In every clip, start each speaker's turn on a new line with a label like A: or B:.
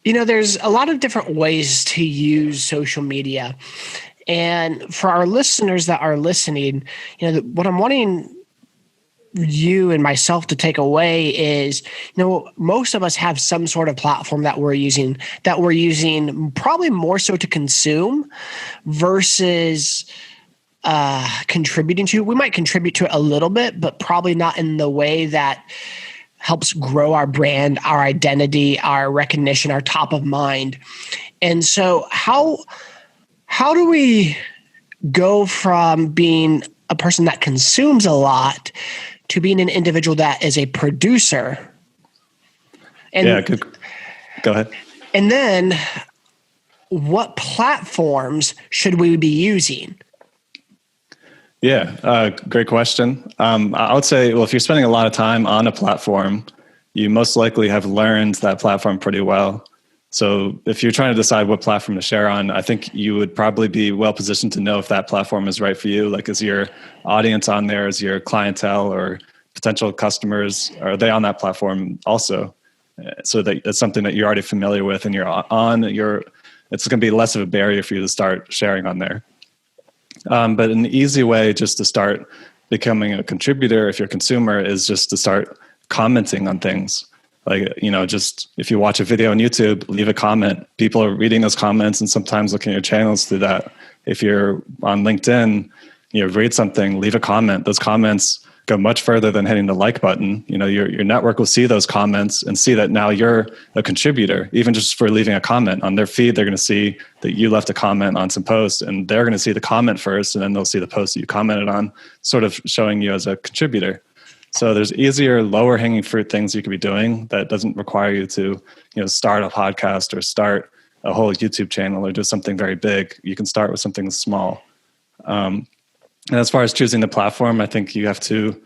A: There's a lot of different ways to use social media. And for our listeners that are listening, what I'm wanting you and myself to take away is, most of us have some sort of platform that we're using probably more so to consume versus contributing to. We might contribute to it a little bit, but probably not in the way that helps grow our brand, our identity, our recognition, our top of mind. And so how do we go from being a person that consumes a lot to being an individual that is a producer? And,
B: yeah, good. Go ahead.
A: And then what platforms should we be using?
B: Yeah, great question. I would say, well, if you're spending a lot of time on a platform, you most likely have learned that platform pretty well. So if you're trying to decide what platform to share on, I think you would probably be well positioned to know if that platform is right for you. Like, is your audience on there? Is your clientele or potential customers, are they on that platform also? So that it's something that you're already familiar with and you're on, it's going to be less of a barrier for you to start sharing on there. But an easy way just to start becoming a contributor, if you're a consumer, is just to start commenting on things. Like, just if you watch a video on YouTube, leave a comment. People are reading those comments and sometimes looking at your channels through that. If you're on LinkedIn, read something, leave a comment. Those comments go much further than hitting the like button. Your network will see those comments and see that now you're a contributor. Even just for leaving a comment on their feed, they're going to see that you left a comment on some post, and they're going to see the comment first, and then they'll see the post that you commented on, sort of showing you as a contributor. So there's easier, lower hanging fruit things you could be doing that doesn't require you to, start a podcast or start a whole YouTube channel or do something very big. You can start with something small. And as far as choosing the platform, I think you have to,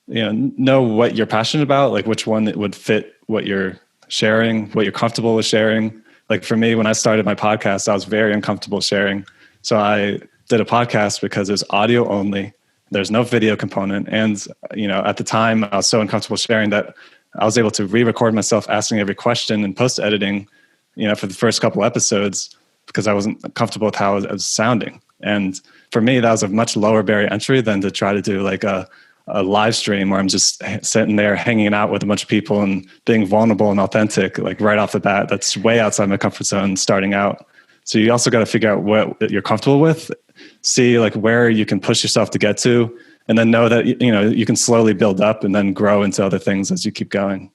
B: know what you're passionate about, like which one that would fit what you're sharing, what you're comfortable with sharing. Like for me, when I started my podcast, I was very uncomfortable sharing. So I did a podcast because it was audio only. There's no video component. And, at the time I was so uncomfortable sharing that I was able to re-record myself asking every question and post-editing, for the first couple episodes because I wasn't comfortable with how it was sounding. And for me, that was a much lower barrier entry than to try to do like a live stream where I'm just sitting there hanging out with a bunch of people and being vulnerable and authentic, like right off the bat. That's way outside my comfort zone starting out. So you also got to figure out what you're comfortable with, see like where you can push yourself to get to, and then know that, you can slowly build up and then grow into other things as you keep going.